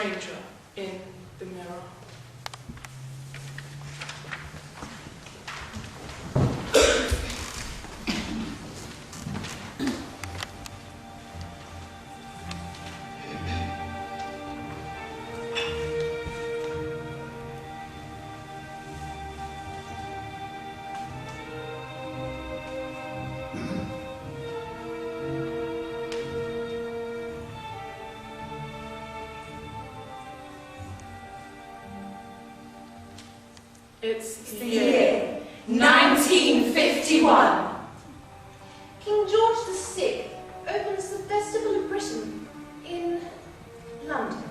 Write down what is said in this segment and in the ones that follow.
stranger in the mirror. It's the year 1951. King George VI opens the Festival of Britain in London.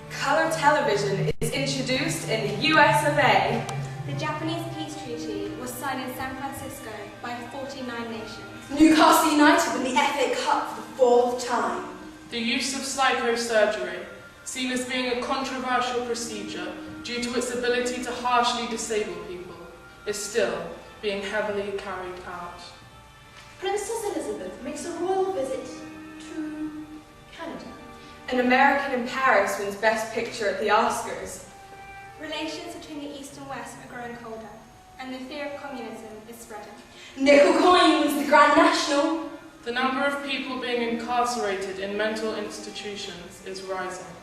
Colour television is introduced in the US of A. The Japanese peace treaty was signed in San Francisco by 49 nations. Newcastle United win the FA Cup for the 4th time. The use of psychosurgery, seen as being a controversial procedure due to its ability to harshly disable people, is still being heavily carried out. Princess Elizabeth makes a royal visit to Canada. An American in Paris wins Best Picture at the Oscars. Relations between the East and West are growing colder, and the fear of communism is spreading. Nickel coin wins the Grand National. The number of people being incarcerated in mental institutions is rising.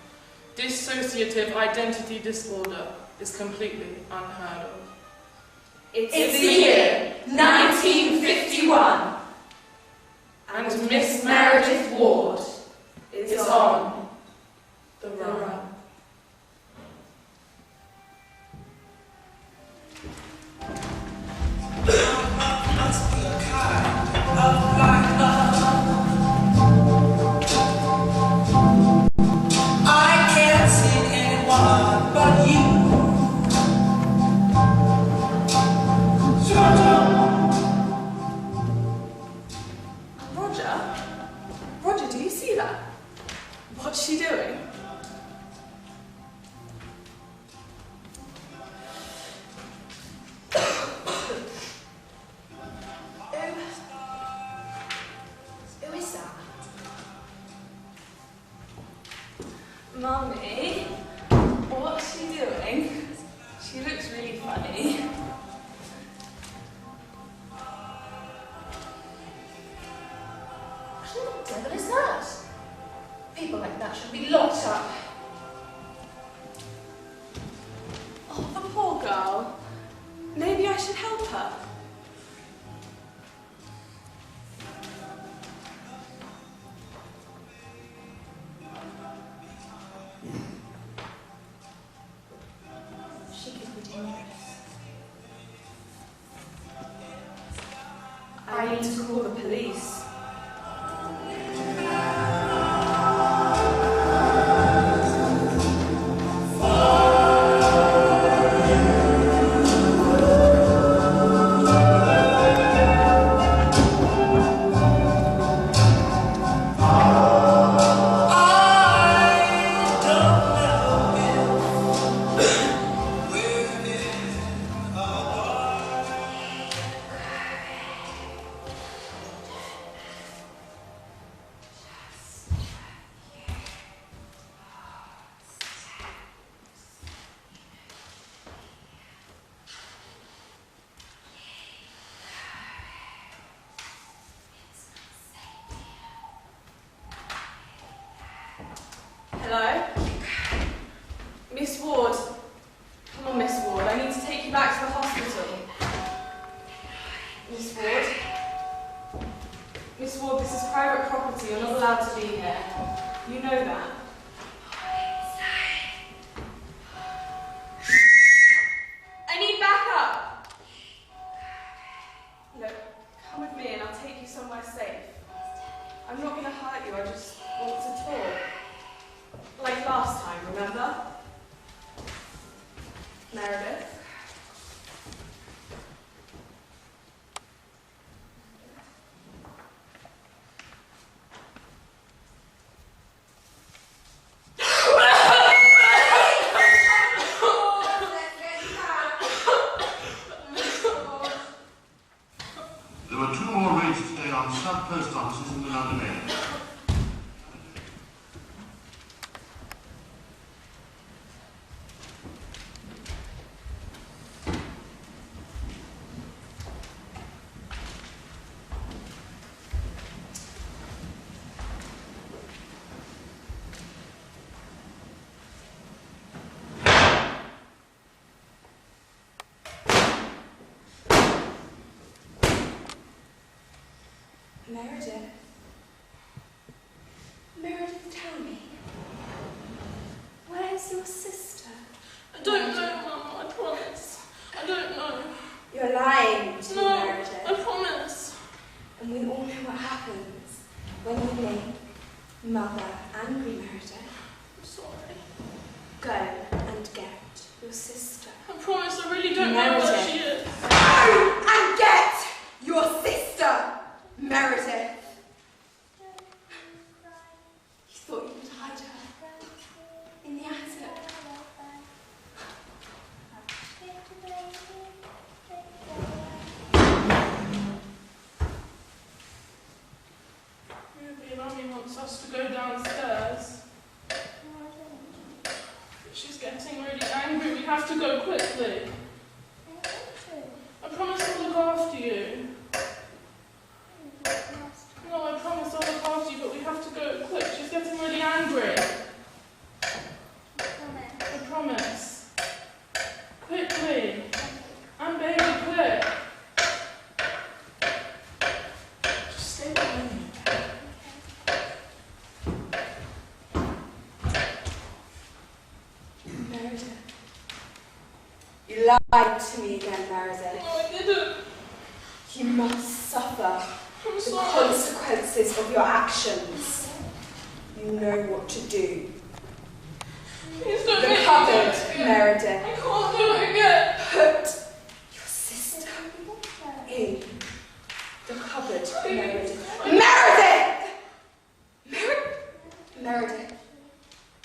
Dissociative identity disorder is completely unheard of. It's the year 1951. And Miss Meredith Ward is on the run. Roger, do you see that? What's she doing? Who is that? Mummy, what's she doing? She looks really funny. What the devil is that? People like that should be locked up. Oh, the poor girl. Maybe I should help her. She could be dangerous. I need to call the police. Hello? Miss Ward. Come on, Miss Ward. I need to take you back to the hospital. Miss Ward? Miss Ward, this is private property. You're not allowed to be here. You know that. I need backup! Look, come with me and I'll take you somewhere safe. I'm not going to hurt you, I just want to talk. Like last time, remember? Meredith? There were 2 more raids today on sub-post offices in the London area. Meredith. Meredith, tell me. Where's your sister? I don't know, Mum, I promise. I don't know. You're lying to me, No, Meredith. I promise. And we all know what happens when you make Mother angry, Meredith. I'm sorry. Go and get your sister. I promise I really don't know where she is. Go and get your sister, Meredith. You thought you could hide her in the attic. Ruby, Mummy wants us to go downstairs. She's getting really angry. We have to go quickly. I promise I'll look after you. No, I promise I'll look after you, but we have to go quick. She's getting really angry. I promise. Quickly. And baby, quick. Just stay behind me. Meredith. You lied to me again, Meredith. No, I didn't. You must suffer I'm the sorry. consequences of your actions. You know what to do. Please don't The make me do cupboard, it again. Meredith. I can't do it again. Put your sister in the cupboard, Meredith. Meredith! Meredith,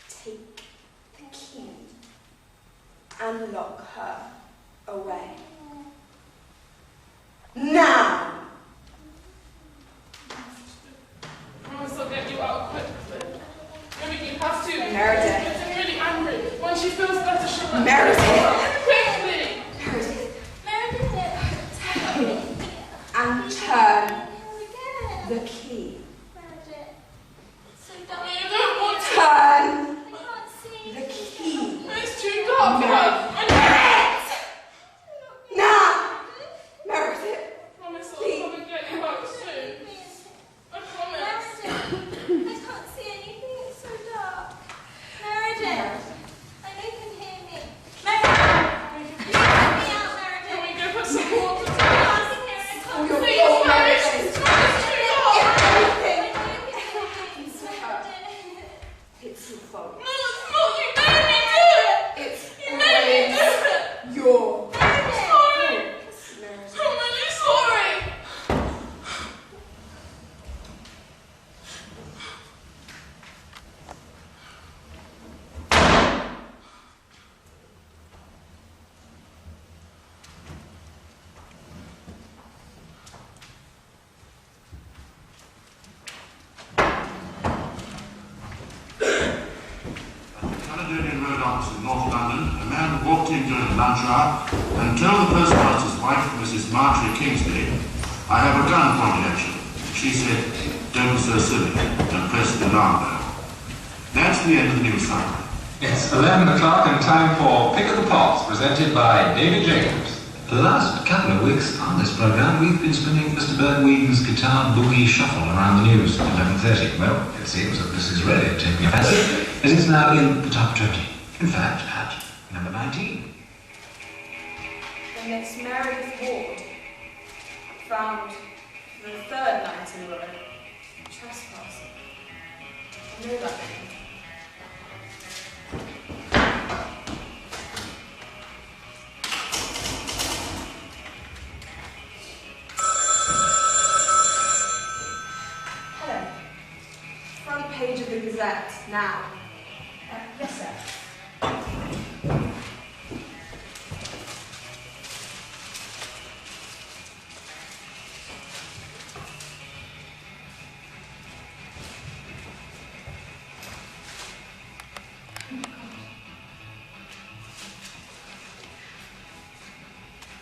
take the key and lock her away. Now! I promise I'll get you out quickly. Maybe you have to. Meredith. She's getting really angry. When she feels better, she'll let Meredith. Quickly! Meredith, and turn the key. Mummy, I don't want to. Turn the key. It's too dark for her. I Now! Meredith, promise I'll come and get you out soon. I promise. Can we go put some water down? your Please, fault, Mummy. Meredith. It's too dark. It's your fault. No, it's not. You made me do it. It's You made me do always it. your I'm sorry. Meredith. I'm really sorry. Caledonian Road office in North London, a man walked in during lunch hour and told the postmaster's wife, Mrs. Marjorie Kingsley, "I have a gun pointed at you." She said, "Don't be so silly," and pressed the alarm bell. That's the end of the news cycle. It's 11 o'clock and time for Pick of the Pots, presented by David Jacobs. For the last couple of weeks on this programme, we've been spinning Mr. Bert Whedon's guitar boogie shuffle around the news at 11:30. Well, it seems that this is really taking a fancy, as it's now in the top 20. In fact, at number 19. The Miss Meredith Ward, found for the third night in a row, trespassing. You know that name? Hello. Front page of the Gazette, now. Yes, sir.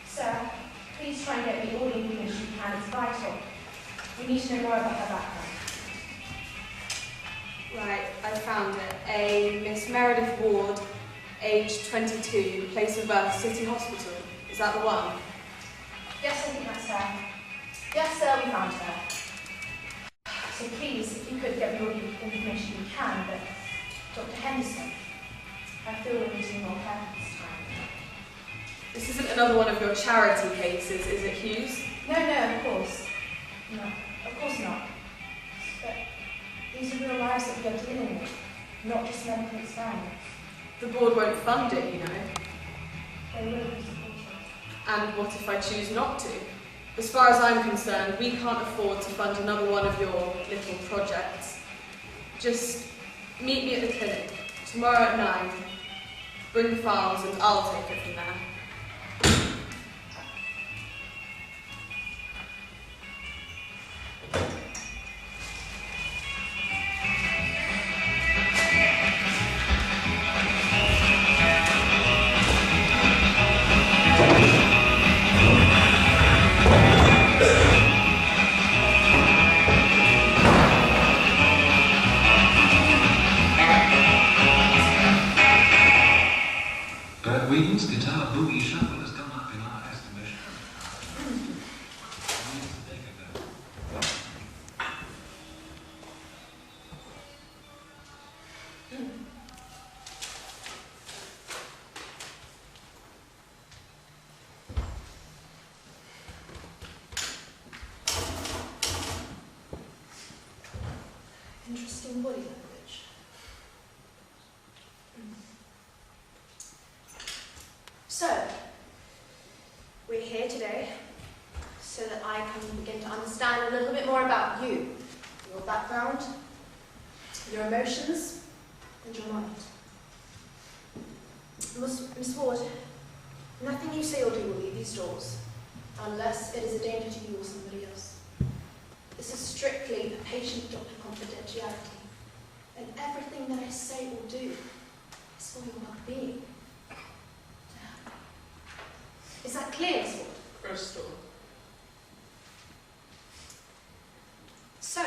Sir, please try and get me all the information you can. It's vital. We need to know more about her background. Right, I found it. A Miss Meredith Ward, age 22, place of birth, City Hospital. Is that the one? Yes, I think that's her. Yes, sir, we found her. So please, if you could get me all the information you can, but Dr. Henderson, I feel we're using more care this time. This isn't another one of your charity cases, is it, Hughes? No, of course. No, of course not. But these are real lives that we are dealing with, not just medical experiments. The board won't fund it, you know. They will be supportive. And what if I choose not to? As far as I'm concerned, we can't afford to fund another one of your little projects. Just meet me at the clinic tomorrow at 9. Bring the files and I'll take it from there. Bert Whedon's guitar boogie shuffle has gone up in our estimation. Interesting body language. So, we're here today so that I can begin to understand a little bit more about you, your background, your emotions, and your mind. Miss Ward, nothing you say or do will leave these doors, unless it is a danger to you or somebody else. This is strictly a patient-doctor confidentiality, and everything that I say or do is for your well-being. Is that clear, Miss Ward? Crystal. So,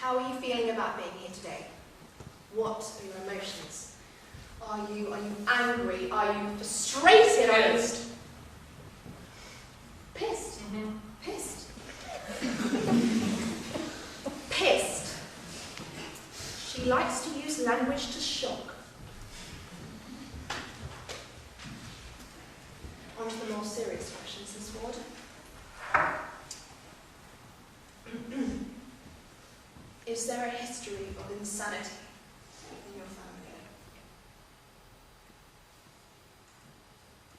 how are you feeling about being here today? What are your emotions? Are you angry? Are you frustrated? Are you Pissed. pissed? Mm-hmm. Pissed. Pissed. She likes to use language to shock. On to the more serious questions, Miss Ward. Is there a history of insanity in your family?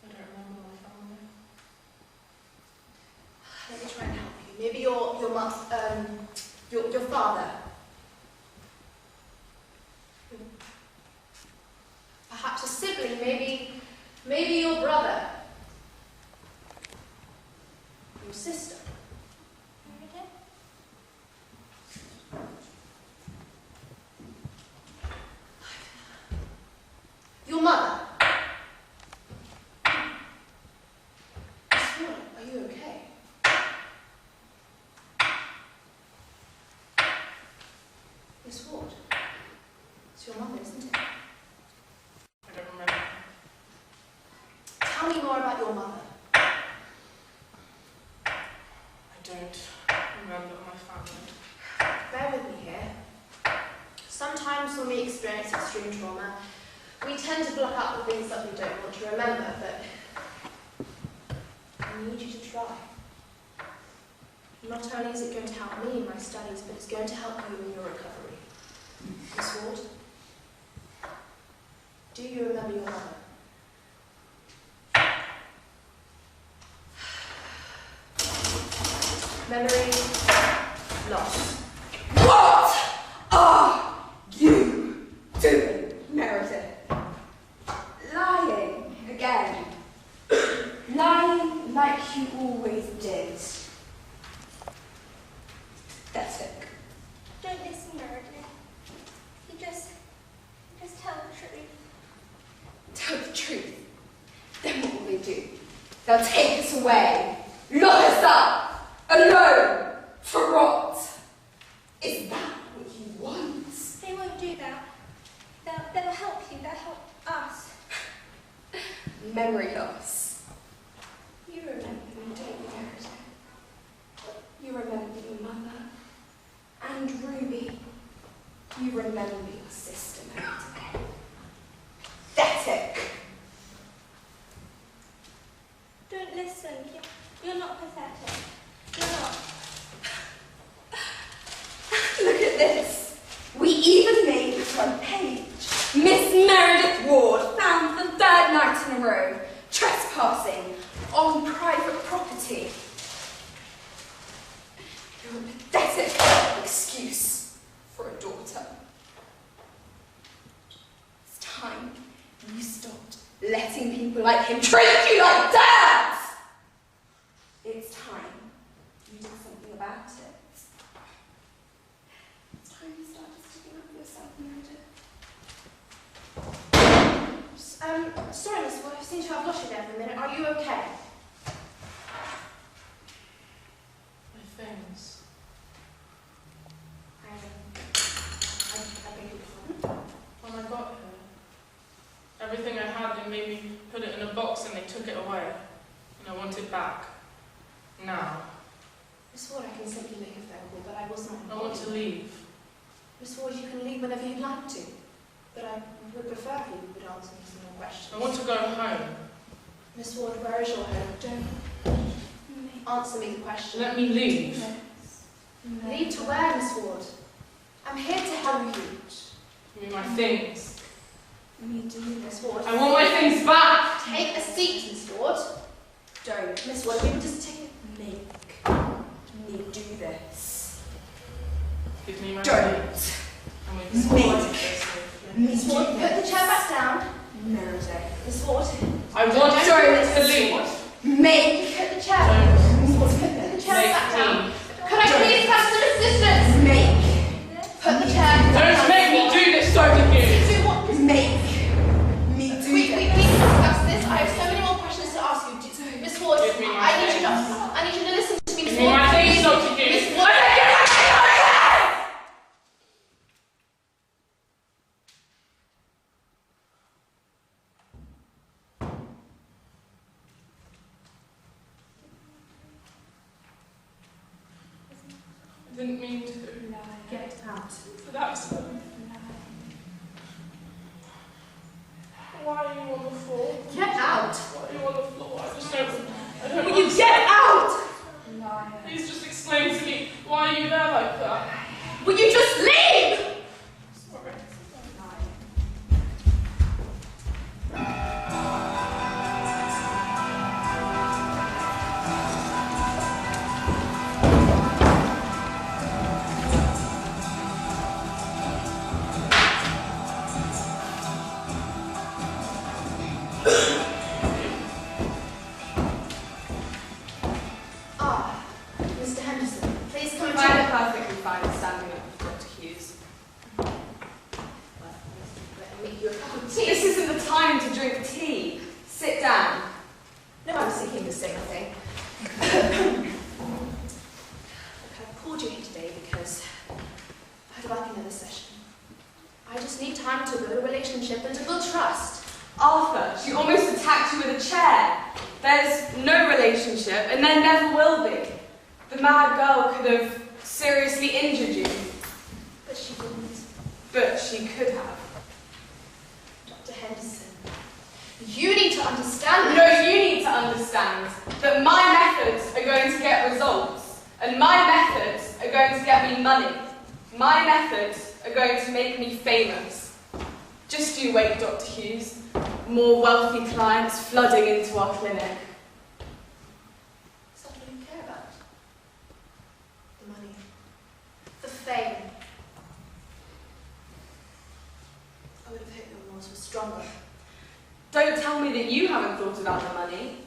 I don't remember my family. Let me try and help you. Maybe your father. Perhaps a sibling. Maybe your brother. Your sister. Your mother. Miss Ward, are you okay? Miss Ward, it's your mother, isn't it? I don't remember. Tell me more about your mother. I don't remember my family. Bear with me here. Sometimes when we experience extreme trauma, we tend to block out the things that we don't want to remember, but I need you to try. Not only is it going to help me in my studies, but it's going to help you in your recovery. Miss Ward, do you remember your mother? Memory loss. What are you doing, Meredith? Lying again. Lying like you always did. Pathetic. Don't listen, Meredith. You just tell the truth. Tell the truth. Then what will they do? They'll take us away. Lock us up. Alone. For what? Is that what you want? They won't do that. They'll help you. They'll help us. Memory loss. You remember me, don't you, Meredith? You remember your mother You stopped letting people like him treat you like dirt! It's time you did something about it. It's time you started sticking up for yourself, Meredith. Sorry, Miss Ward, I seem to have lost you there for a minute. Are you okay? My things. I beg your pardon. When I got here, everything I had, they made me put it in a box and they took it away. And I want it back. Now. Miss Ward, I can simply make a phone call, but I was not I want to leave. Miss Ward, you can leave whenever you'd like to. But I would prefer if you would answer me some more questions. I want to go home. Miss Ward, where is your home? Don't answer me the question. Let me leave. Leave to where, Miss Ward? I'm here to help you. Give me my things. Me do, Miss Ward. I want my things back! Take a seat, Miss Ward. Don't. Miss Ward, you can just take it. Make me do this. Give me my Don't. things. And we Make can this. Miss Ward, put the chair back down. Meredith. Miss Ward. I want to leave. Make Put the chair. Don't. Miss Ward, put the chair Make back down. me. Could I please have some assistance? Make Put the chair back Don't down. make me do this, don't you? Do what? me do We this. need to discuss this. I have so many more questions to ask you. Miss Ward, Give me my I need you to listen to me. Give Miss me Ward, my things, please. Dr. Hughes. Miss Ward, I didn't mean to. get out. But accident. Why are you on the floor? Get out. Why are you on the floor? I just don't. I don't Will you get out? Please just explain to me why are you there like that? Will you just leave? Sorry. Mr. Henderson, please come and I'm join. perfectly fine standing up with Dr. Hughes. Let me make you a cup of tea. This isn't the time to drink tea. Sit down. No, I was thinking the same thing. Look, I've called you here today because I'd like another session. I just need time to build a relationship and to build trust. Arthur, she almost attacked you with a chair. There's no relationship, and there never will be. The mad girl could have seriously injured you, But she didn't. but she could have. Dr. Henderson, you need to understand No, you need to understand that my methods are going to get results, and my methods are going to get me money. My methods are going to make me famous. Just you wait, Dr. Hughes. More wealthy clients flooding into our clinic. Is that what you care about? The money. The fame. I would have hoped your laws were stronger. Don't tell me that you haven't thought about the money.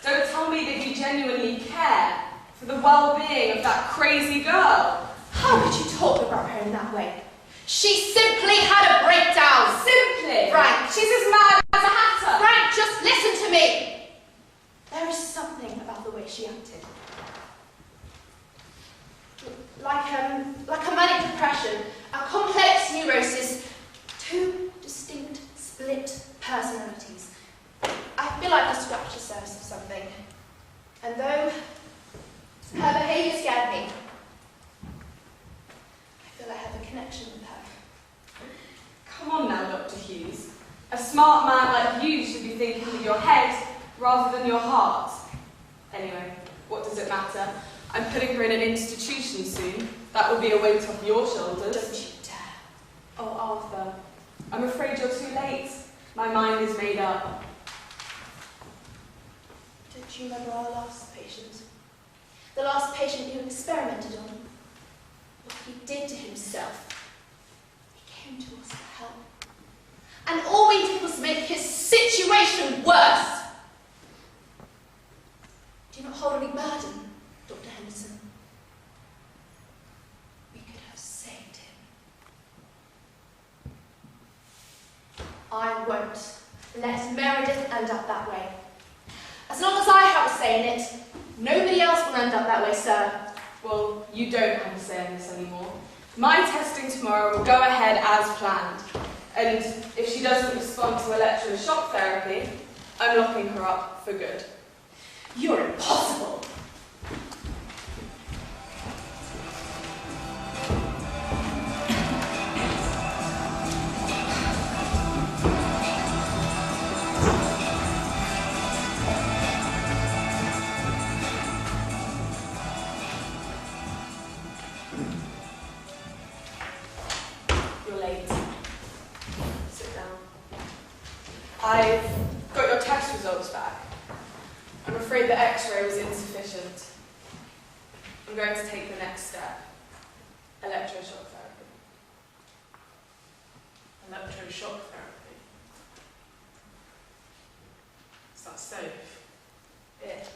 Don't tell me that you genuinely care for the well-being of that crazy girl. How could you talk about her in that way? She simply had a breakdown. Simply. Frank. She's as mad as a hatter. Frank, just listen to me. There is something about the way she acted. Like a manic depression, a complex neurosis, two distinct split personalities. I feel like I scratched the surface of something. And though her behaviour scared me, I feel I have a connection with her. Come on now, Dr. Hughes. A smart man like you should be thinking with your head rather than your heart. Anyway, what does it matter? I'm putting her in an institution soon. That will be a weight off your shoulders. Don't you dare. Oh, Arthur, I'm afraid you're too late. My mind is made up. Don't you remember our last patient? The last patient you experimented on? What he did to himself. He came to us for help. And all we did was make his I won't let Meredith end up that way. As long as I have a say in it, nobody else will end up that way, sir. Well, you don't have a say in this anymore. My testing tomorrow will go ahead as planned. And if she doesn't respond to electroshock therapy, I'm locking her up for good. You're impossible. You're late. Sit down. I've got your test results back. I'm afraid the X-ray was insufficient. I'm going to take the next step. Electroshock therapy. Electroshock therapy. Is that safe? It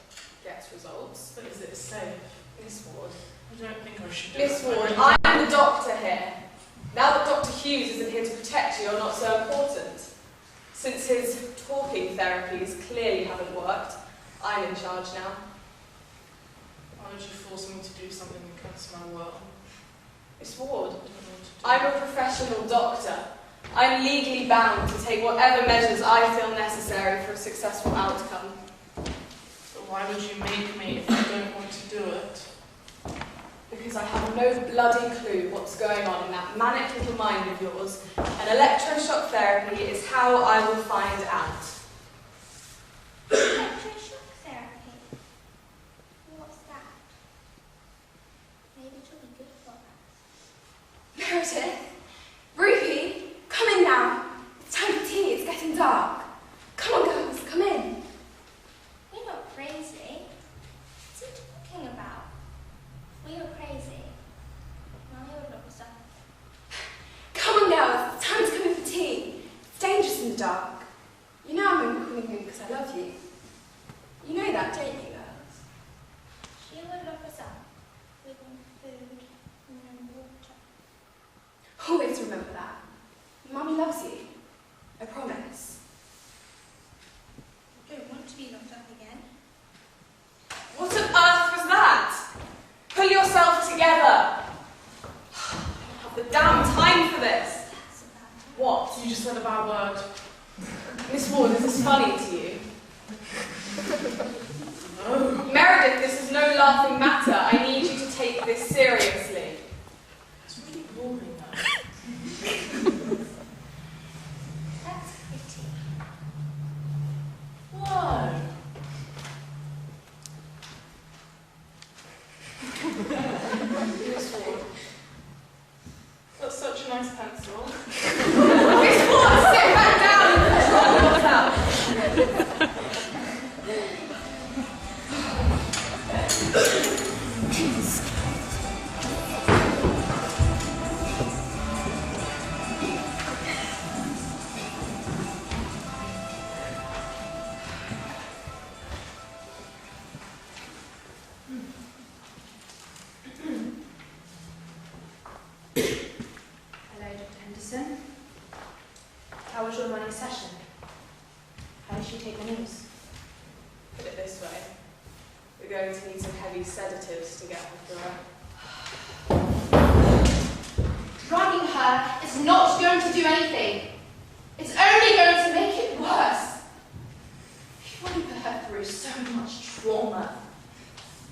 gets results. But is it safe? Miss Ward. I don't think I should do Miss it. Ward, I'm the doctor here. Now that Dr. Hughes isn't here to protect you, you're not so important. Since his talking therapies clearly haven't worked, I'm in charge now. Why would you force me to do something against my will? Miss Ward, I don't know what to do. I'm a professional doctor. I'm legally bound to take whatever measures I feel necessary for a successful outcome. But why would you make me if I don't want to do it? Because I have no bloody clue what's going on in that manic little mind of yours, and electroshock therapy is how I will find out. Electroshock therapy? What's that? Maybe it'll be good for us. Meredith, Ruby, come in now. It's time for tea, it's getting dark. Come on, girls, come in. We're not crazy. What's he talking about? We are crazy. Mommy would look us up. Come on, girls, it's time to come in for tea. It's dangerous in the dark. You know I'm only calling you because I love you. You know that, don't you, girls? She would look us up with food and water. Always remember that. Mummy loves you. I promise. You don't want to be locked up again. What on earth was that? Pull yourself together. I don't have the damn time for this. That's about it. What? You just said a bad word. Miss Ward, is this funny to you? No. Meredith, this is no laughing matter. I need you to take this seriously. It's really boring now. That's pretty. Why? Miss Ward. That's such a nice pencil. Miss Ward, sit back down and control yourself. Hello, Dr. Henderson. How was your morning session? How did she take the news? Put it this way. We're going to need some heavy sedatives to get her through it. Drugging her is not going to do anything. It's only going to make it worse. You've already put her through so much trauma.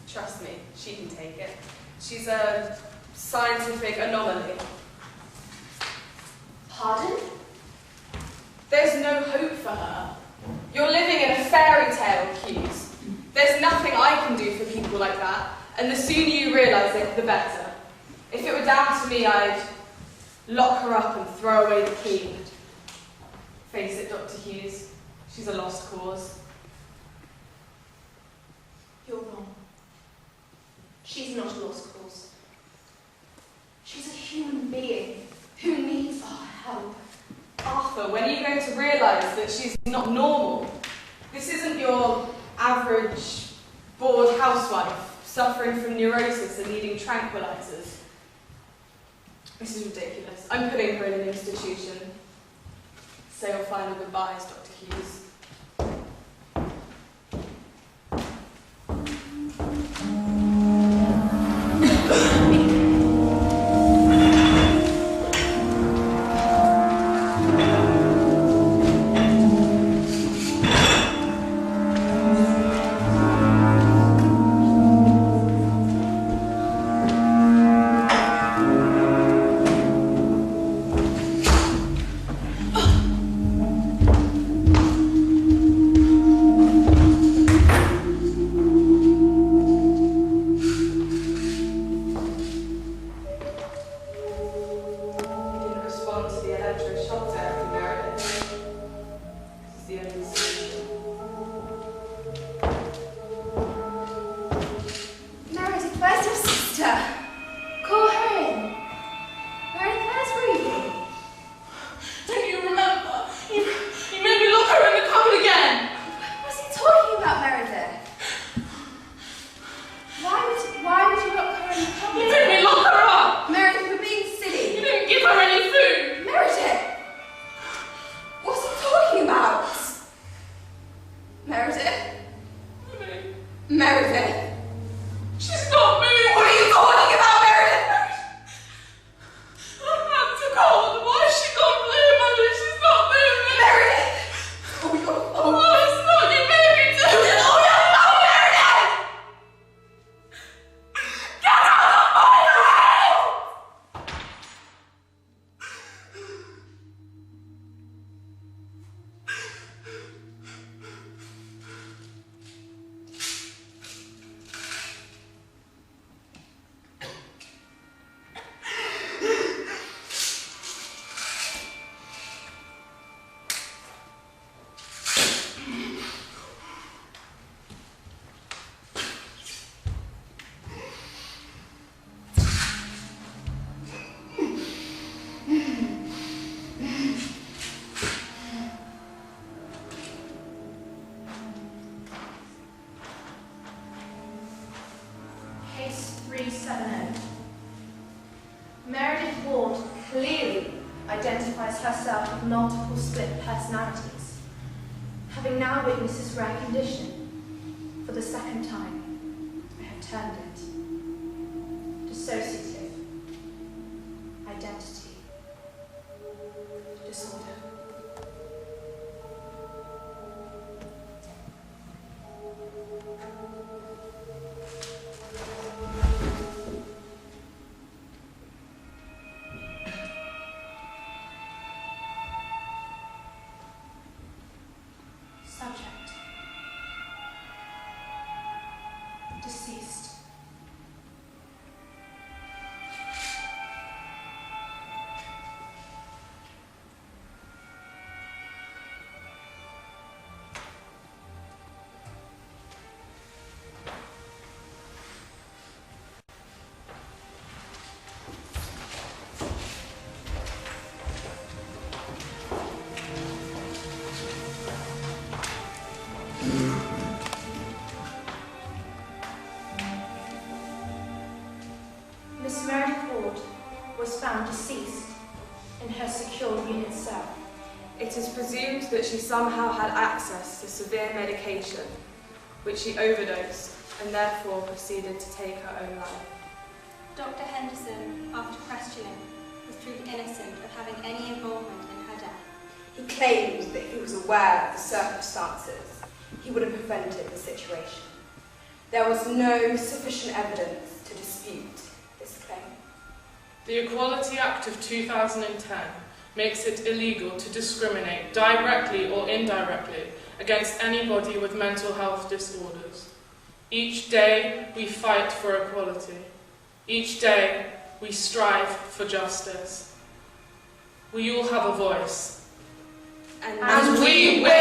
Trust me, she can take it. She's a scientific anomaly. Pardon? There's no hope for her. You're living in a fairy tale, Hughes. There's nothing I can do for people like that, and the sooner you realise it, the better. If it were down to me, I'd lock her up and throw away the key. Face it, Dr. Hughes, she's a lost cause. You're wrong. She's not a lost cause. She's a human being who needs our help. Arthur, when are you going to realise that she's not normal? This isn't your average bored housewife suffering from neurosis and needing tranquilizers. This is ridiculous. I'm putting her in an institution. say your final goodbyes, Dr. Hughes. Case 370. Meredith Ward clearly identifies herself with multiple split personalities. Having now witnessed this rare condition, for the second time, I have termed it dissociative identity disorder. Subject. Deceased. Miss Meredith Ward was found deceased in her secured unit cell. It is presumed that she somehow had access to severe medication, which she overdosed and therefore proceeded to take her own life. Dr. Henderson, after questioning, was proved innocent of having any involvement in her death. He claimed that if he was aware of the circumstances, he would have prevented the situation. There was no sufficient evidence to dispute this claim. The Equality Act of 2010 makes it illegal to discriminate directly or indirectly against anybody with mental health disorders. Each day we fight for equality. Each day we strive for justice. We all have a voice. And we will